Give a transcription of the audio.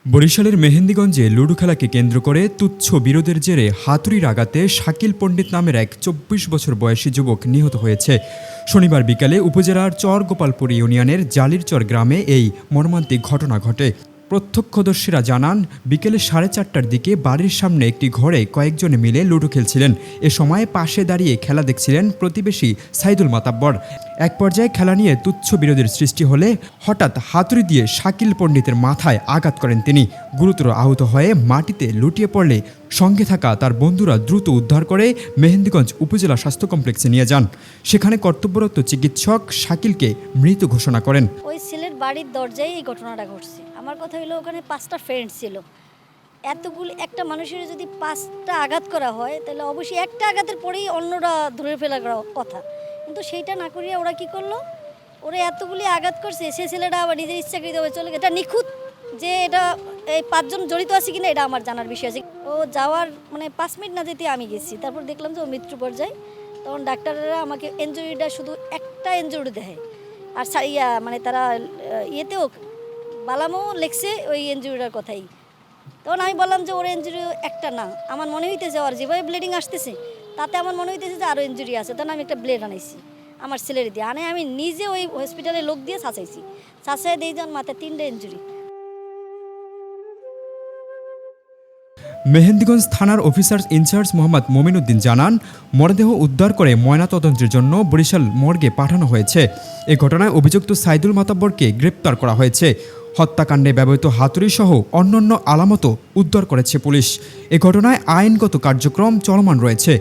বরিশালের মেহেন্দিগঞ্জে লুডো খেলাকে কেন্দ্র করে তুচ্ছ বিরোধের জেরে হাতুড়ির আঘাতে শাকিল পণ্ডিত নামের এক ২৪ বছর বয়সী যুবক নিহত হয়েছে। শনিবার বিকালে উপজেলার চরগোপালপুর ইউনিয়নের জালিরচর গ্রামে এই মর্মান্তিক ঘটনা ঘটে। প্রত্যক্ষদর্শীরা জানান, বিকেলে ৪:৩০টার দিকে বাড়ির সামনে একটি ঘরে কয়েকজনে মিলে লুডো খেলছিলেন। এ সময় পাশে দাঁড়িয়ে খেলা দেখছিলেন প্রতিবেশী সাইদুল মাতাব্বর। এক পর্যায়ে খেলা নিয়ে তুচ্ছ বিরোধের সৃষ্টি হলে হঠাৎ হাতুড়ি দিয়ে শাকিল পণ্ডিতের মাথায় আঘাত করেন তিনি। গুরুতর আহত হয়ে মাটিতে লুটিয়ে পড়লে সঙ্গে থাকা তার বন্ধুরা দ্রুত উদ্ধার করে মেহেন্দিগঞ্জ উপজেলা স্বাস্থ্য কমপ্লেক্সে নিয়ে যান। সেখানে কর্তব্যরত চিকিৎসক শাকিলকে মৃত ঘোষণা করেন। ওই ছেলের বাড়ির দরজায় এই ঘটনাটা ঘটছে। আমার কথা হলো, ওখানে 5টা ফ্রেন্ড ছিল। এতগুলি একটা মানুষের যদি 5টা আঘাত করা হয়, তাহলে অবশ্যই একটা আঘাতের পরেই অন্যরা ধরে ফেলার কথা, কিন্তু সেইটা না করিয়া ওরা কি করলো, ওরা এতগুলি আঘাত করছে। সে ছেলেটা আবার নিজের ইচ্ছাকৃতভাবে চলে গেছে। এটা নিখুঁত, যে এটা এই 5 জন জড়িত আছে কিনা এটা আমার জানার বিষয় আছে। ও যাওয়ার 5 মিনিট না যেতে আমি গেছি, তারপর দেখলাম যে ও মৃত্যু পর্যায়ে। তখন ডাক্তাররা আমাকে ইনজুরিটা শুধু একটা ইনজুরি দেয়, আর তারা ইয়েতেও বালামও লেখছে ওই ইনজুরিটার কথাই। তখন আমি বললাম যে ওর ইনজুরি একটা না, আমার মনে হইতেছে ওর যেভাবে ব্লিডিং আসতেছে তাতে আমার মনে হইতেছে যে আরও ইনজুরি আছে। তখন আমি একটা ব্লেড আনাইছি আমার ছেলের দিয়ে, আমি নিজে ওই হসপিটালে লোক দিয়ে ছাঁচাইছি। ছাঁচাই দিয়ে যখন মাথায় 3টা ইনজুরি। মেহেন্দিগঞ্জ থানার অফিসার ইনচার্জ মোহাম্মদ মমিনুদ্দিন জানান, মরদেহ উদ্ধার করে ময়নাতদন্তের জন্য বরিশাল মর্গে পাঠানো হয়েছে। এ ঘটনায় অভিযুক্ত সাইদুল মাতাব্বরকে গ্রেপ্তার করা হয়েছে। হত্যাকাণ্ডে ব্যবহৃত হাতুড়ি সহ অন্যান্য আলামতও উদ্ধার করেছে পুলিশ। এ ঘটনায় আইনগত কার্যক্রম চলমান রয়েছে।